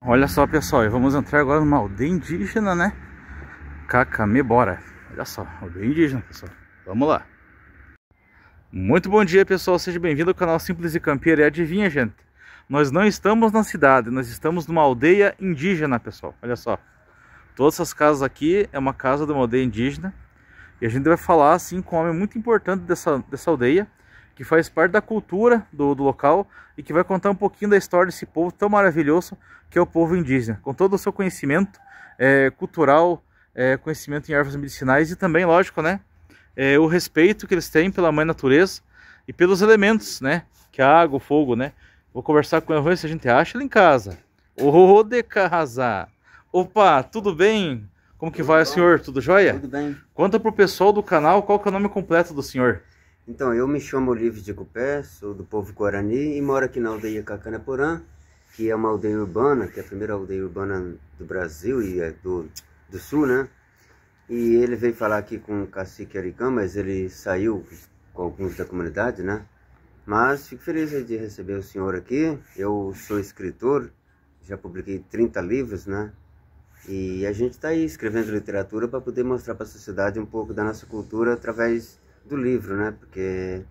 Olha só, pessoal, vamos entrar agora numa aldeia indígena, né? Cacamê, bora. Olha só, aldeia indígena, pessoal. Vamos lá. Muito bom dia, pessoal. Seja bem-vindo ao canal Simples e Campeiro. E adivinha, gente? Nós não estamos na cidade, nós estamos numa aldeia indígena, pessoal. Olha só. Todas essas casas aqui é uma casa de uma aldeia indígena. E a gente vai falar, assim, com um homem muito importante dessa aldeia, que faz parte da cultura do local e que vai contar um pouquinho da história desse povo tão maravilhoso que é o povo indígena, com todo o seu conhecimento cultural, conhecimento em ervas medicinais e também, lógico, né, o respeito que eles têm pela mãe natureza e pelos elementos, né, que é a água, o fogo, né. Vou conversar com ele, ver se a gente acha ele em casa. Ô, de casa! Opa, tudo bem? Como que vai, senhor? Tudo jóia? Tudo bem. Conta pro pessoal do canal qual que é o nome completo do senhor. Então, eu me chamo Olívio de Cupé, sou do povo Guarani e moro aqui na aldeia Cacanaporã, que é uma aldeia urbana, que é a primeira aldeia urbana do Brasil e do Sul, né? E ele veio falar aqui com o cacique Aricã, mas ele saiu com alguns da comunidade, né? Mas fico feliz de receber o senhor aqui. Eu sou escritor, já publiquei 30 livros, né? E a gente está aí escrevendo literatura para poder mostrar para a sociedade um pouco da nossa cultura através do livro, né? Porque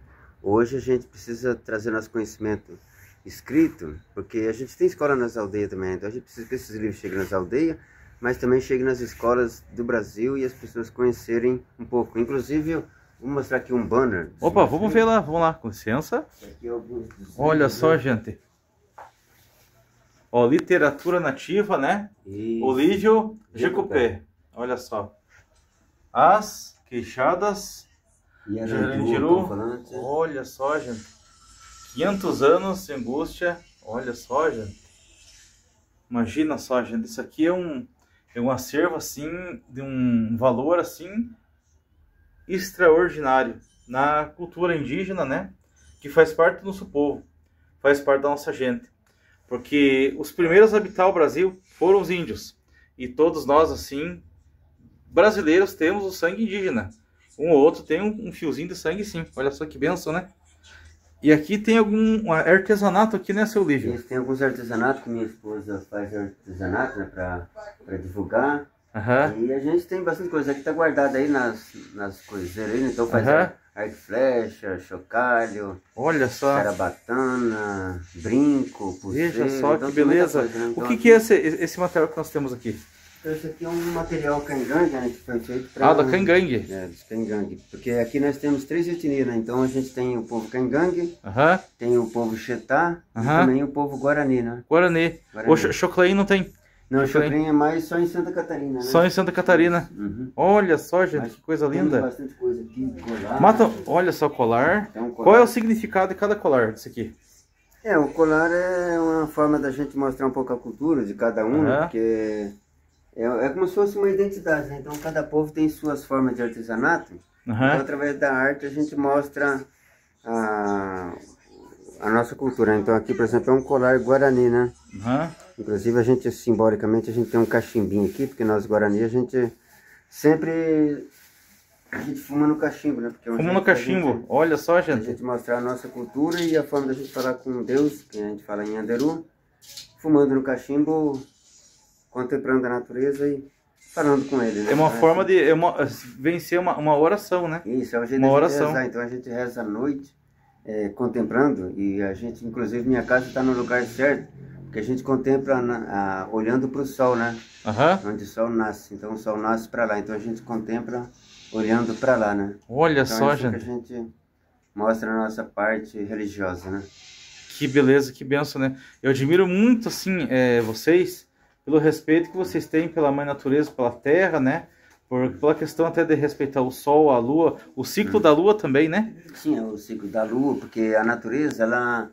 hoje a gente precisa trazer nosso conhecimento escrito, porque a gente tem escola nas aldeias também, então a gente precisa que esses livros cheguem nas aldeias, mas também cheguem nas escolas do Brasil e as pessoas conhecerem um pouco. Inclusive, vou mostrar aqui um banner. Opa, vamos ver lá, vamos lá, com licença. Olha só, gente. Ó, literatura nativa, né? Isso. Olívio de Cupé. Olha só. As Queixadas de Arandiru. Olha só, gente. 500 anos de angústia. Olha só, gente. Imagina só, gente. Isso aqui é um acervo, assim, de um valor, assim, extraordinário. Na cultura indígena, né? Que faz parte do nosso povo. Faz parte da nossa gente. Porque os primeiros a habitar o Brasil foram os índios. E todos nós, assim, brasileiros, temos o sangue indígena. Um ou outro tem um fiozinho de sangue, sim. Olha só que benção, né? E aqui tem algum artesanato aqui, né, seu Lívio? Tem alguns artesanatos que minha esposa faz artesanato, né, para divulgar. Uhum. E a gente tem bastante coisa. Aqui tá guardada aí nas coiseiras, né? Então faz arco e flecha, chocalho. Olha só. Carabatana, brinco, pulseira. Veja só, então, que beleza. Coisa, né? Então, o que, aqui... que é esse material que nós temos aqui? Esse aqui é um material cangangue, né, que foi feito para... Ah, da cangangue. Dos cangangue. Porque aqui nós temos 3 etnias, né? Então a gente tem o povo cangangue, tem o povo xetá e também o povo guarani, né? Guarani. O choclaim não tem? Não, o choclaim é mais só em Santa Catarina, né? Só em Santa Catarina. Olha só, gente, que coisa linda. Tem bastante coisa aqui, colar. Olha só, colar. Qual é o significado de cada colar disso aqui? O colar é uma forma da gente mostrar um pouco a cultura de cada um, né? Porque... É como se fosse uma identidade, né? Então cada povo tem suas formas de artesanato. Então através da arte a gente mostra a nossa cultura. Então aqui, por exemplo, é um colar guarani, né? Inclusive a gente, simbolicamente, a gente tem um cachimbinho aqui, porque nós guarani a gente sempre fuma no cachimbo, né? Fuma no cachimbo, olha só, gente. A gente mostrar a nossa cultura e a forma da gente falar com Deus, que a gente fala em Anderu, fumando no cachimbo, contemplando a natureza e falando com ele, né? É uma forma de vencer uma oração, né? Isso, é um jeito de oração. Rezar. Então a gente reza à noite, contemplando, e a gente, inclusive, minha casa está no lugar certo, porque a gente contempla olhando para o sol, né? Onde o sol nasce. Então o sol nasce para lá, então a gente contempla olhando para lá, né? Olha então, só, gente. Que a gente mostra a nossa parte religiosa, né? Que beleza, que benção, né? Eu admiro muito, assim, vocês, pelo respeito que vocês têm pela mãe natureza, pela terra, né? Pela questão até de respeitar o sol, a lua, o ciclo da lua também, né? Sim, é o ciclo da lua, porque a natureza, ela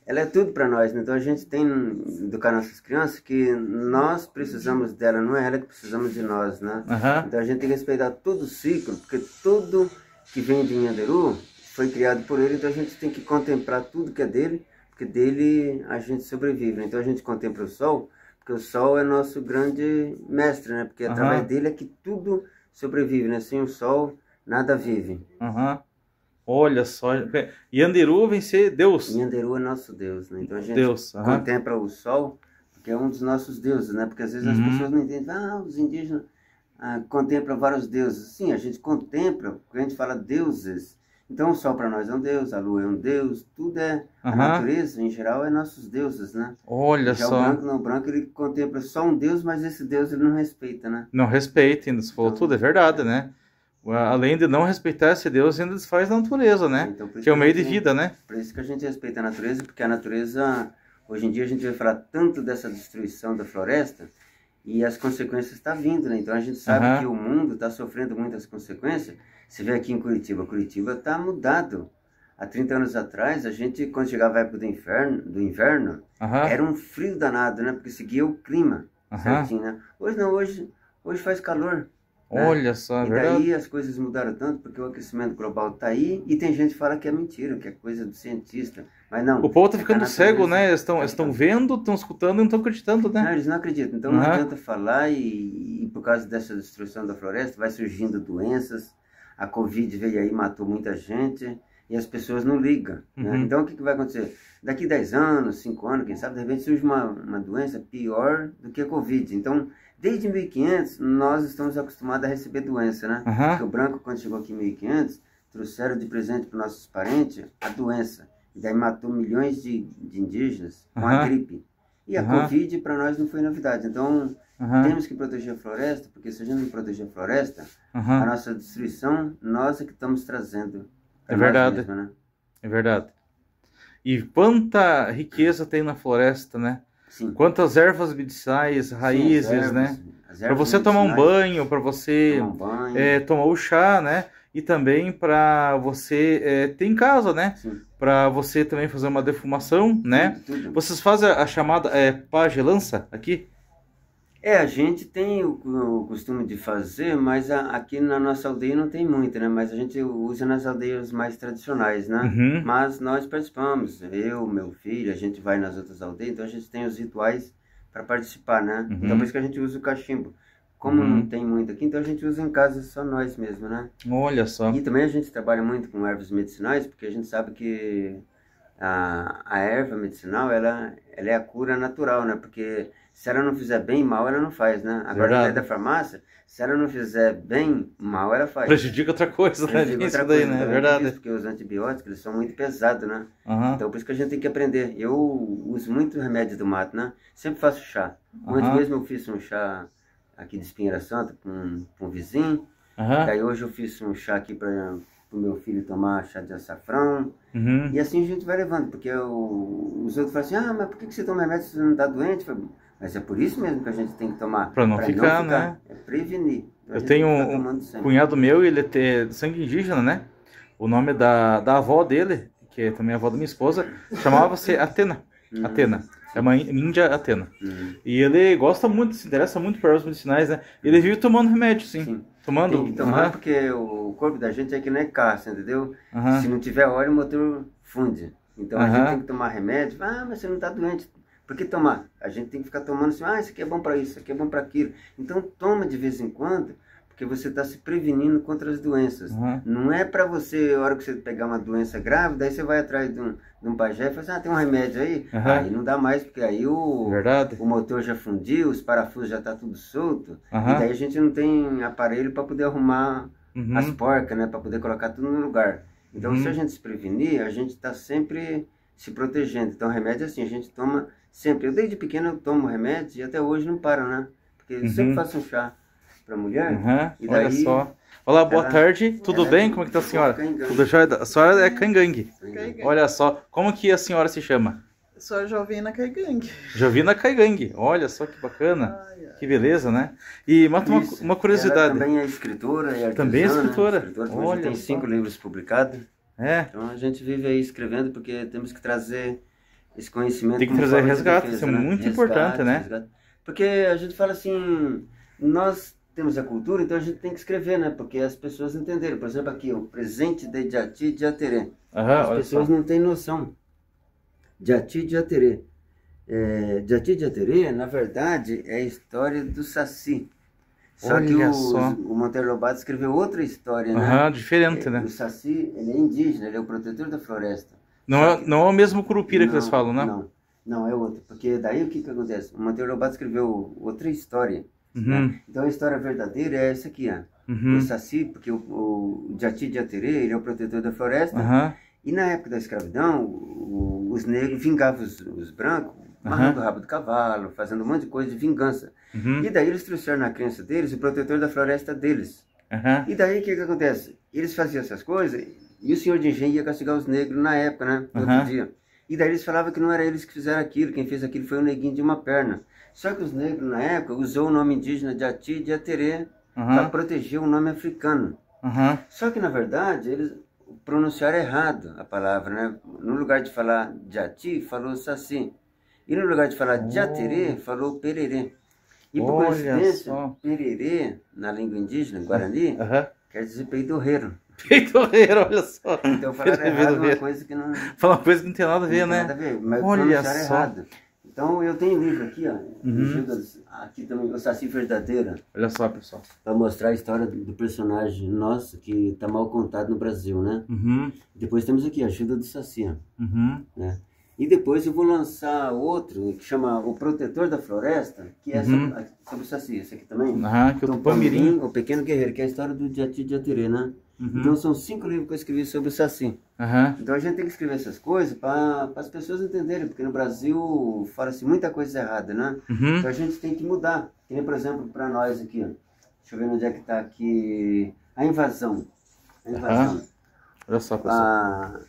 é tudo para nós, né? Então a gente tem que educar nossas crianças que nós precisamos dela, não é ela que precisamos de nós, né? Então a gente tem que respeitar todo o ciclo, porque tudo que vem de Nhanderu foi criado por ele, então a gente tem que contemplar tudo que é dele, porque dele a gente sobrevive, né? Então a gente contempla o sol, porque o sol é nosso grande mestre, né? Porque através dele é que tudo sobrevive, né? Sem o sol, nada vive. Olha só. Nhanderu vem ser Deus. Nhanderu é nosso Deus, né? Então a gente contempla o sol, porque é um dos nossos deuses, né? Porque às vezes as pessoas não entendem, os indígenas contemplam vários deuses. Sim, a gente contempla, quando a gente fala deuses, então o sol para nós é um deus, a lua é um deus, tudo é, a natureza em geral é nossos deuses, né? Olha já só. O branco não, o branco ele contempla só um deus, mas esse deus ele não respeita, né? Não respeita, ainda se falou tudo, é verdade, né? Além de não respeitar esse Deus, ainda desfaz a natureza, né? Então, que é o meio de vida, né? Por isso que a gente respeita a natureza, porque a natureza, hoje em dia a gente vai falar tanto dessa destruição da floresta, e as consequências estão vindo, né? Então a gente sabe que o mundo está sofrendo muitas consequências. Você vê aqui em Curitiba está mudado. Há 30 anos atrás, a gente, quando chegava a época do inverno, era um frio danado, né? Porque seguia o clima certinho, né? Hoje não, hoje faz calor. Olha só, e daí as coisas mudaram tanto, porque o aquecimento global está aí, e tem gente que fala que é mentira, que é coisa do cientista. Mas não. O povo está ficando cego, né? Eles estão vendo, estão escutando e não estão acreditando, né? Não, eles não acreditam. Então não adianta falar e por causa dessa destruição da floresta, vai surgindo doenças. A Covid veio aí, matou muita gente, e as pessoas não ligam. Né? Então o que vai acontecer? Daqui 10 anos, 5 anos, quem sabe, de repente surge uma doença pior do que a Covid. Então, desde 1500, nós estamos acostumados a receber doença, né? Porque o branco, quando chegou aqui em 1500, trouxeram de presente para os nossos parentes a doença. E daí matou milhões de indígenas com a gripe. E a Covid para nós não foi novidade. Então, temos que proteger a floresta, porque se a gente não proteger a floresta, a nossa destruição, nós é que estamos trazendo. É verdade. Mesmo, né? É verdade. E quanta riqueza tem na floresta, né? Sim. Quantas ervas medicinais, raízes, né? Para você tomar um banho, para você tomar o chá, né? E também para você ter em casa, né? Para você também fazer uma defumação, né? Tudo. Vocês fazem a chamada pagelança aqui? A gente tem o costume de fazer, mas aqui na nossa aldeia não tem muito, né? Mas a gente usa nas aldeias mais tradicionais, né? Mas nós participamos, eu, meu filho, a gente vai nas outras aldeias, então a gente tem os rituais para participar, né? Então por isso que a gente usa o cachimbo. Como não tem muito aqui, então a gente usa em casa só nós mesmo, né? Olha só. E também a gente trabalha muito com ervas medicinais, porque a gente sabe que a erva medicinal, ela é a cura natural, né? Porque se ela não fizer bem, mal ela não faz, né? Agora, da farmácia, se ela não fizer bem, mal ela faz. Prejudica outra coisa, né? Isso daí, né? É verdade. Porque os antibióticos, eles são muito pesados, né? Então, por isso que a gente tem que aprender. Eu uso muito remédio do mato, né? Sempre faço chá. Ontem mesmo eu fiz um chá aqui de Espinheira Santa com um vizinho. Daí hoje eu fiz um chá aqui para o meu filho tomar chá de açafrão. E assim a gente vai levando, porque os outros falam assim, mas por que você toma remédio se você não está doente? Mas é por isso mesmo que a gente tem que tomar. Para não ficar, né? É prevenir. Então, eu tenho um cunhado meu, ele é de sangue indígena, né? O nome da avó dele, que é também a avó da minha esposa, chamava-se Atena. Atena. É uma índia Atena. E ele gosta muito, se interessa muito por ervas medicinais, né? Ele vive tomando remédio, sim. Tomando. Tem que tomar porque o corpo da gente é que não é caça, entendeu? Se não tiver óleo, o motor funde. Então a gente tem que tomar remédio. Mas você não está doente. Por que tomar? A gente tem que ficar tomando assim, isso aqui é bom para isso, isso aqui é bom para aquilo. Então toma de vez em quando, porque você está se prevenindo contra as doenças. Não é para você, a hora que você pegar uma doença grave, daí você vai atrás de um pajé e fala assim, tem um remédio aí? Aí não dá mais, porque aí o motor já fundiu, os parafusos já tá tudo solto, e daí a gente não tem aparelho para poder arrumar as porcas, né? Para poder colocar tudo no lugar. Então se a gente se prevenir, a gente está sempre se protegendo. Então remédio é assim, a gente toma sempre. Eu desde pequeno eu tomo remédio e até hoje não paro, né? Porque eu sempre faço um chá para mulher. E daí, olha só. Olá, boa tarde. Tudo bem? Como é que tá a senhora? Tudo jóia? A senhora é Cangangue. Olha só. Como que a senhora se chama? Sou Jovina Caigangue. Jovina Caigangue. Olha só que bacana. Que beleza, né? E mata uma curiosidade. Ela também é escritora. Também é escritora. Né? Olha, tem 5 livros publicados. Então a gente vive aí escrevendo porque temos que trazer esse conhecimento. Tem que trazer resgate, isso é muito importante, né? Resgate. Porque a gente fala assim, nós temos a cultura, então a gente tem que escrever, né? Porque as pessoas entenderam. Por exemplo, aqui, o presente de Jati de Aterê. As pessoas não têm noção. Jati de Aterê. Jati de Aterê, na verdade, é a história do Saci. Só que o Monteiro Lobato escreveu outra história, né? Diferente, né? O Saci, ele é indígena, ele é o protetor da floresta. Não é o mesmo Curupira que eles falam, né? Não, é outra. Porque daí o que que acontece? O Monteiro Lobato escreveu outra história. Né? Então a história verdadeira é essa aqui, ó. O Saci, porque o Jati Jaterê, ele é o protetor da floresta. E na época da escravidão, os negros vingavam os brancos, amarrando o rabo do cavalo, fazendo um monte de coisa de vingança. E daí eles trouxeram na crença deles o protetor da floresta deles. E daí o que que acontece? Eles faziam essas coisas e o senhor de engenho ia castigar os negros na época, né? Outro dia. E daí eles falavam que não era eles que fizeram aquilo, quem fez aquilo foi o neguinho de uma perna. Só que os negros na época usou o nome indígena de Jati Jaterê para proteger o nome africano. Só que na verdade eles pronunciaram errado a palavra, né? No lugar de falar Jati, falou Saci. E no lugar de falar Jaterê, falou Pererê. E por coincidência, Pererê, na língua indígena, Guarani, quer dizer peidorreiro. Peidorreiro, olha só. Então falaram errado uma coisa que não... Fala uma coisa que não tem nada a ver, né? Nada a ver, mas olha pronunciaram só. errado. Então eu tenho um livro aqui, ó. Aqui também, o Saci Verdadeira. Olha só, pessoal. Para mostrar a história do personagem nosso, que está mal contado no Brasil, né? Depois temos aqui, a Ajuda do Saci, né? E depois eu vou lançar outro, que chama O Protetor da Floresta, que é sobre o Saci. Esse aqui também. Que é o Tupamirim. O Pequeno Guerreiro, que é a história do Jati Jaterê, né? Então são 5 livros que eu escrevi sobre o Saci. Então a gente tem que escrever essas coisas para as pessoas entenderem, porque no Brasil fala-se muita coisa errada, né? Então a gente tem que mudar. Que nem, por exemplo, para nós aqui, ó. Deixa eu ver onde é que está aqui. A invasão. A invasão. Olha só, pessoal.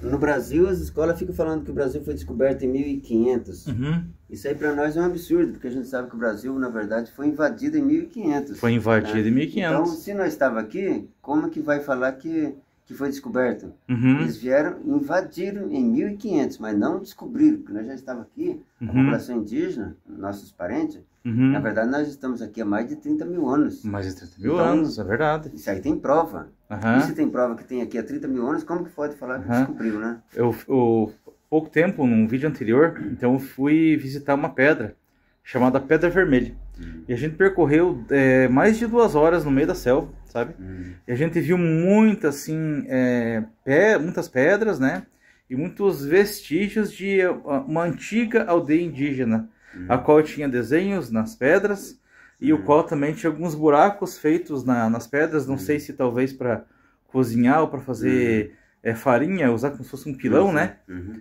No Brasil, as escolas ficam falando que o Brasil foi descoberto em 1500. Isso aí para nós é um absurdo, porque a gente sabe que o Brasil, na verdade, foi invadido em 1500. Foi invadido em 1500. Então, se nós estávamos aqui, como que vai falar que foi descoberto? Eles vieram, invadiram em 1500, mas não descobriram, porque nós já estávamos aqui, a população indígena, nossos parentes, na verdade nós estamos aqui há mais de 30 mil anos. Mais de 30 mil anos, é verdade. Isso aí tem prova. E se tem prova que tem aqui há 30 mil anos, como que pode falar que descobriu, né? Pouco tempo, num vídeo anterior, então eu fui visitar uma pedra chamada Pedra Vermelha. E a gente percorreu mais de 2 horas no meio da selva, sabe? E a gente viu muitas, assim, muitas pedras, né? E muitos vestígios de uma antiga aldeia indígena, a qual tinha desenhos nas pedras, e o qual também tinha alguns buracos feitos nas pedras, não sei se talvez para cozinhar ou para fazer farinha, usar como se fosse um pilão, né?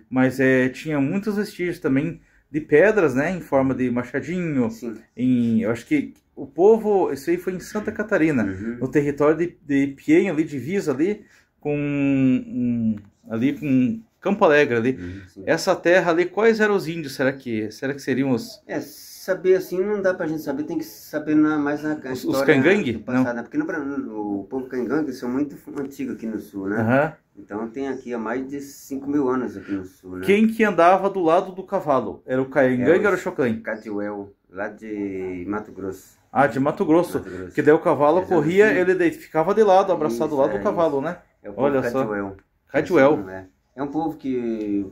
Mas tinha muitos vestígios também de pedras, né? Em forma de machadinho. Eu acho que o povo, isso aí foi em Santa Catarina, no território de Piên, ali, divisa ali, com Campo Alegre ali. Essa terra ali, quais eram os índios? Será que seriam os... Saber assim não dá pra gente saber, tem que saber mais na história os cangangue? do passado, né? Porque o povo cangangue são muito antigos aqui no sul, né? Então tem aqui há mais de 5 mil anos aqui no sul, né? Quem que andava do lado do cavalo? Era o cangangue ou era o choclã? Catiuel, lá de Mato Grosso. De Mato Grosso. Que daí o cavalo corria, ele ficava de lado, abraçado do lado do cavalo, né? É o povo Olha Catiuel. Só. Catiuel. É um povo que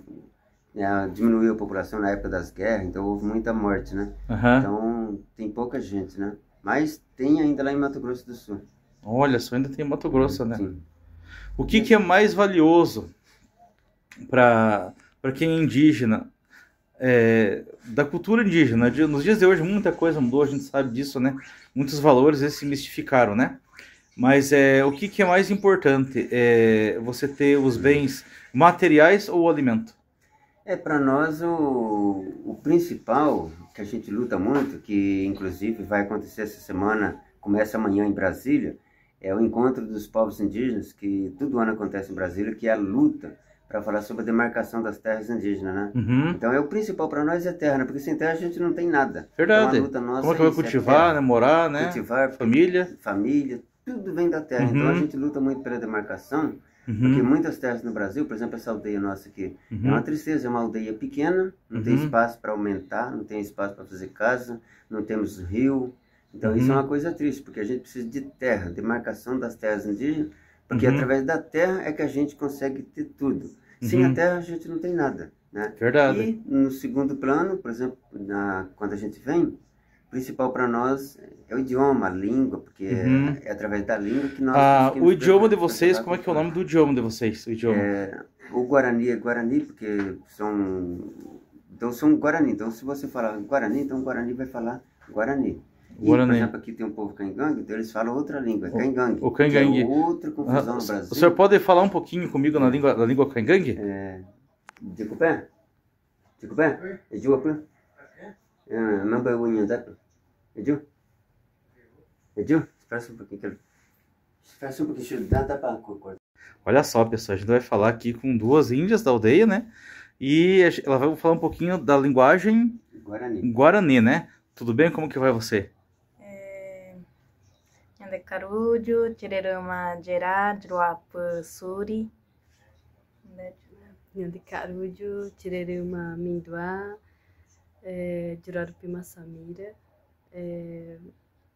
diminuiu a população na época das guerras, então houve muita morte, né? Então tem pouca gente, né? Mas tem ainda lá em Mato Grosso do Sul. Olha só, ainda tem Mato Grosso, né? Sim. O que é mais valioso para quem é indígena, da cultura indígena? Nos dias de hoje muita coisa mudou, a gente sabe disso, né? Muitos valores se mistificaram, né? Mas o que é mais importante? Você ter os bens materiais ou o alimento? Para nós o principal, que a gente luta muito, que inclusive vai acontecer essa semana, começa amanhã em Brasília, é o encontro dos povos indígenas, que todo ano acontece em Brasília, que é a luta para falar sobre a demarcação das terras indígenas, né? Então o principal para nós é terra, né? Porque sem terra a gente não tem nada. Verdade. Então, a luta nossa como é que vai cultivar, né? Morar, né? Cultivar, família, tudo vem da terra. Então a gente luta muito pela demarcação, porque muitas terras no Brasil, por exemplo, essa aldeia nossa aqui, é uma tristeza, é uma aldeia pequena, não tem espaço para aumentar, não tem espaço para fazer casa, não temos rio. Então isso é uma coisa triste, porque a gente precisa de terra, demarcação das terras indígenas, porque através da terra é que a gente consegue ter tudo. Sem a terra a gente não tem nada, né? Verdade. E no segundo plano, por exemplo, quando a gente vem, o principal para nós é o idioma, a língua, porque é através da língua que nós... o idioma de vocês, como é que é o nome do idioma de vocês? O idioma? O Guarani é Guarani, porque são Então são Guarani. Então se você falar Guarani, então o Guarani vai falar Guarani. E, Guarani. por exemplo, aqui tem um povo Caingangue, então eles falam outra língua, Caingangue. O Caingangue. Que é outra confusão no Brasil. O senhor pode falar um pouquinho comigo na língua Caingangue? Desculpa. Desculpa. Mamba o Inhandap. Espera só um pouquinho. Deixa eu dar pra cortar. Olha só, pessoal, a gente vai falar aqui com duas índias da aldeia, né? E ela vai falar um pouquinho da linguagem Guarani, né? Tudo bem? Como que vai você? Nhande Carudio, Tirerama Gerá, Druapa Suri. Nhande Carudio, Tirerama Minduá, Jurarupima Samira.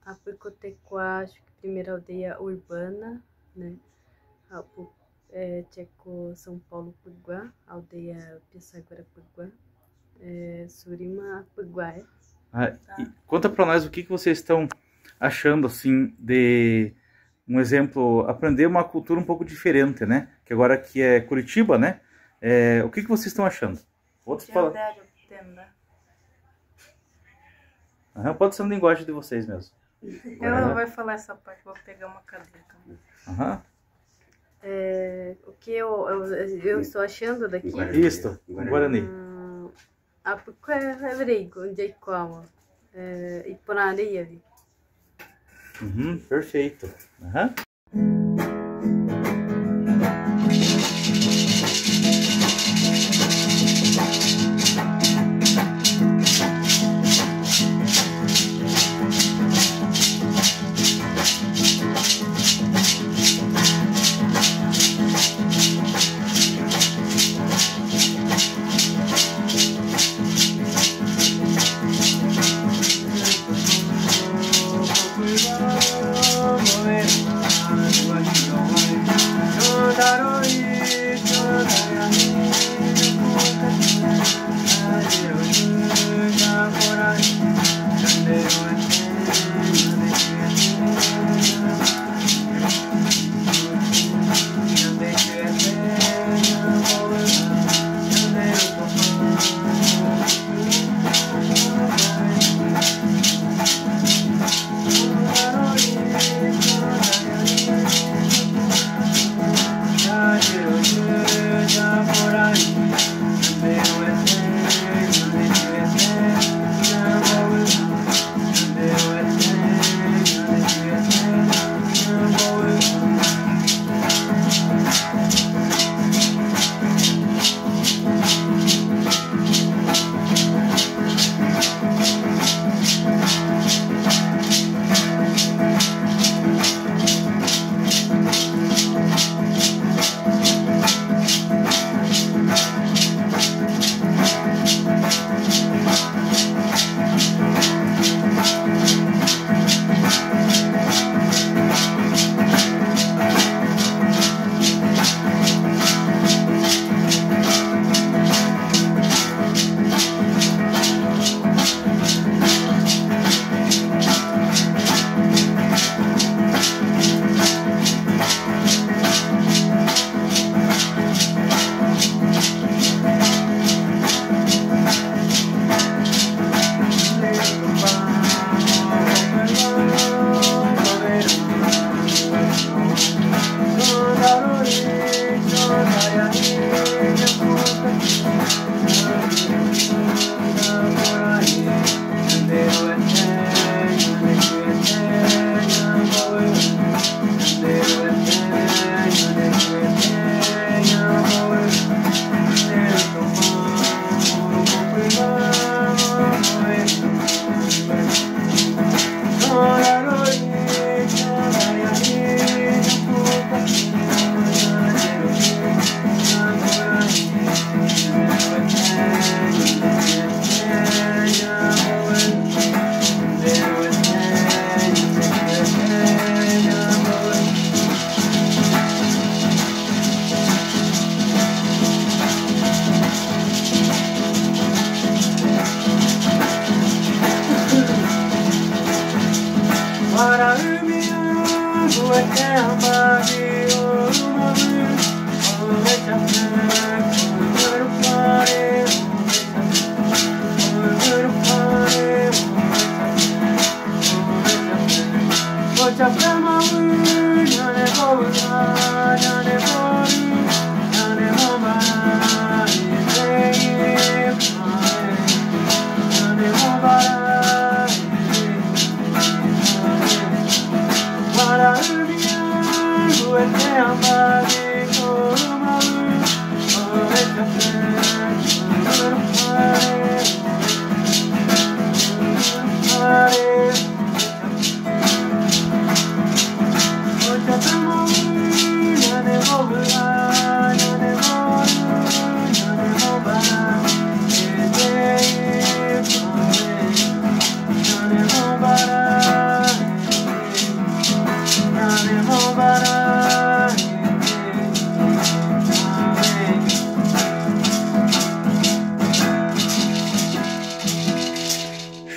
Apicotequá, acho que primeira aldeia urbana, né? Tcheco São Paulo Puguá, aldeia Pissaguara Puguá, Surima Puguá. Conta para nós o que vocês estão achando assim de um exemplo, aprender uma cultura um pouco diferente, né? Que agora aqui é Curitiba, né? O que vocês estão achando? Outros falam. Pode ser na linguagem de vocês mesmo. Ela vai falar essa parte, vou pegar uma cadeira também. O que eu estou achando daqui? Isto, Guarani. Porque é verigo, onde é como? E por ali. Perfeito.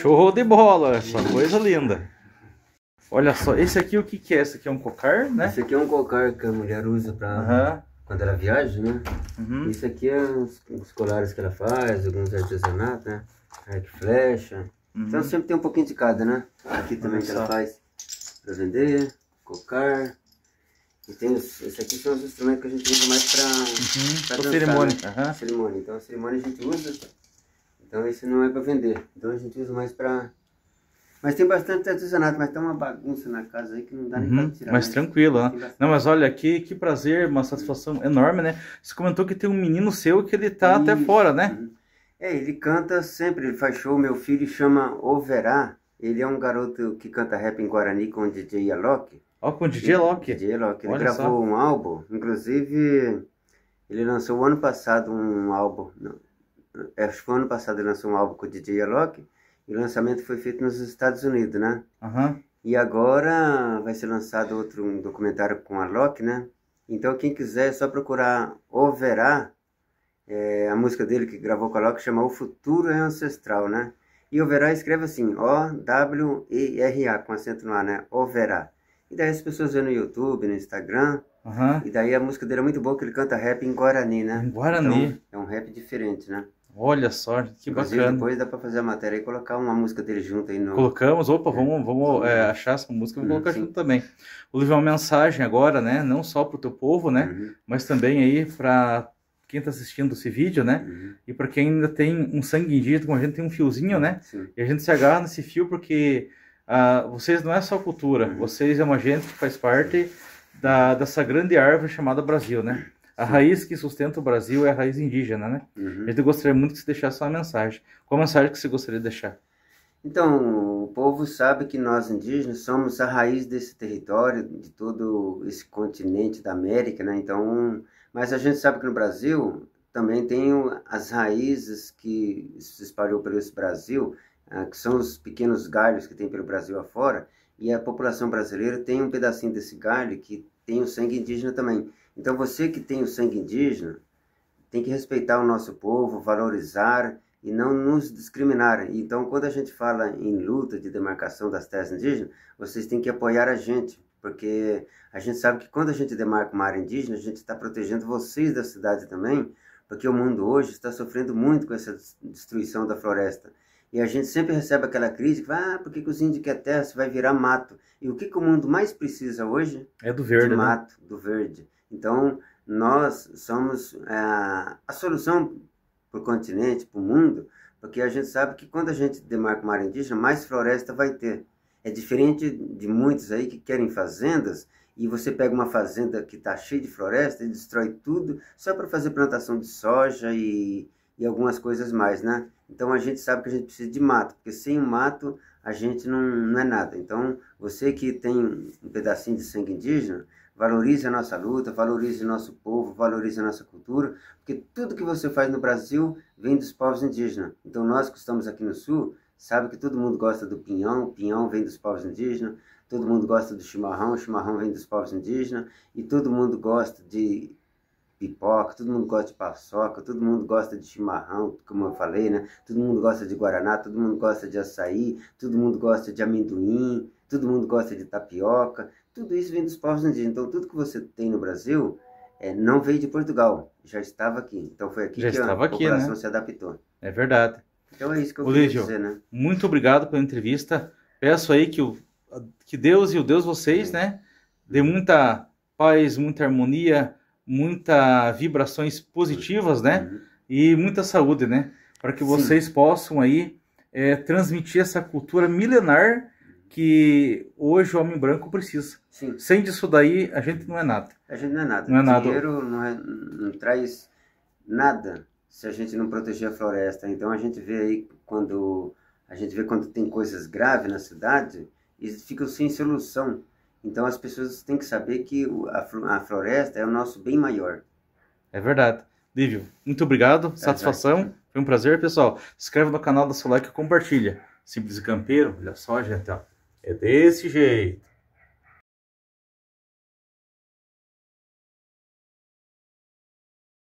Show de bola, essa coisa linda. Olha só, esse aqui o que que é? Esse aqui é um cocar, né? Esse aqui é um cocar que a mulher usa pra quando ela viaja, né? Isso aqui é os colares que ela faz, alguns artesanatos, né? Arco e flecha. Então sempre tem um pouquinho de cada, né? Aqui também que ela faz pra vender, cocar. E tem esse aqui são os instrumentos que a gente usa mais pra dançar, cerimônia. né? Cerimônia. Então a cerimônia a gente usa. Então esse não é pra vender. Então a gente usa mais pra... Mas tem bastante artesanato, mas tem uma bagunça na casa aí que não dá nem pra tirar. Mas tranquilo, né? Não, mas olha aqui, que prazer, uma satisfação enorme, né? Você comentou que tem um menino seu que ele tá até fora, né? É, ele canta sempre, ele faz show. Meu filho chama Overá. Ele é um garoto que canta rap em Guarani com o DJ Alok. Ó, com o DJ Alok. DJ Alok. Ele Olha gravou só. um álbum, inclusive ele lançou o ano passado um álbum. Acho que foi ano passado ele lançou um álbum com o DJ Alok. E o lançamento foi feito nos Estados Unidos, né? E agora vai ser lançado um documentário com a Alok, né? Então quem quiser é só procurar Overá. A música dele que gravou com a Alok chama O Futuro é Ancestral, né? E Overá escreve assim, O-W-E-R-A, com acento no A, né? Overá. E daí as pessoas vêem no YouTube, no Instagram. E daí a música dele é muito boa, que ele canta rap em Guarani, né? Em Guarani. Então, é um rap diferente, né? Olha só, que Inclusive, bacana. depois dá pra fazer a matéria e colocar uma música dele junto aí no... Colocamos, opa, vamos achar essa música e colocar junto também. Vou levar uma mensagem agora, né? Não só pro teu povo, né? Mas também aí pra quem tá assistindo esse vídeo, né? E pra quem ainda tem um sangue indígena, como a gente tem um fiozinho, né? E a gente se agarra nesse fio porque vocês não é só cultura, vocês é uma gente que faz parte dessa grande árvore chamada Brasil, né? A raiz que sustenta o Brasil é a raiz indígena, né? A gente gostaria muito que você deixasse uma mensagem. Qual a mensagem que você gostaria de deixar? Então, o povo sabe que nós indígenas somos a raiz desse território, de todo esse continente da América, né? Então, mas a gente sabe que no Brasil também tem as raízes que se espalhou pelo esse Brasil, que são os pequenos galhos que tem pelo Brasil afora, e a população brasileira tem um pedacinho desse galho que tem o sangue indígena também. Então você que tem o sangue indígena, tem que respeitar o nosso povo, valorizar e não nos discriminar. Então quando a gente fala em luta de demarcação das terras indígenas, vocês têm que apoiar a gente, porque a gente sabe que quando a gente demarca uma área indígena, a gente está protegendo vocês da cidade também, porque o mundo hoje está sofrendo muito com essa destruição da floresta. E a gente sempre recebe aquela crítica, por que os índios querem terra, se vai virar mato? E o que o mundo mais precisa hoje? É do verde, de mato, né? do verde. Então, nós somos a solução para o continente, para o mundo, porque a gente sabe que quando a gente demarca uma área indígena, mais floresta vai ter. É diferente de muitos aí que querem fazendas, e você pega uma fazenda que está cheia de floresta e destrói tudo só para fazer plantação de soja e algumas coisas mais, né? Então a gente sabe que a gente precisa de mato, porque sem o mato a gente não é nada. Então você que tem um pedacinho de sangue indígena, valorize a nossa luta, valorize o nosso povo, valorize a nossa cultura, porque tudo que você faz no Brasil vem dos povos indígenas. Então nós que estamos aqui no Sul, sabe que todo mundo gosta do pinhão, o pinhão vem dos povos indígenas, todo mundo gosta do chimarrão, o chimarrão vem dos povos indígenas, e todo mundo gosta de pipoca, todo mundo gosta de paçoca, todo mundo gosta de chimarrão, como eu falei, né? Todo mundo gosta de guaraná, todo mundo gosta de açaí, todo mundo gosta de amendoim, todo mundo gosta de tapioca, tudo isso vem dos povos indígenas. Então tudo que você tem no Brasil não veio de Portugal, já estava aqui. Então foi aqui que a população, né, se adaptou. É verdade. Então é isso que eu queria dizer, né? Muito obrigado pela entrevista. Peço aí que Deus e o Deus vocês, né, dê muita paz, muita harmonia, muitas vibrações positivas, né? E muita saúde, né? Para que vocês possam aí transmitir essa cultura milenar que hoje o homem branco precisa. Sem disso daí, a gente não é nada. A gente não é nada. Não é nada. Dinheiro não traz nada se a gente não proteger a floresta. Então a gente vê aí quando tem coisas graves na cidade, eles ficam sem solução. Então as pessoas têm que saber que a floresta é o nosso bem maior. É verdade. Lívio, muito obrigado, satisfação, foi um prazer, pessoal. Se inscreve no canal, dá seu like e compartilha. Simples e Campeiro, olha só, gente, ó. É desse jeito.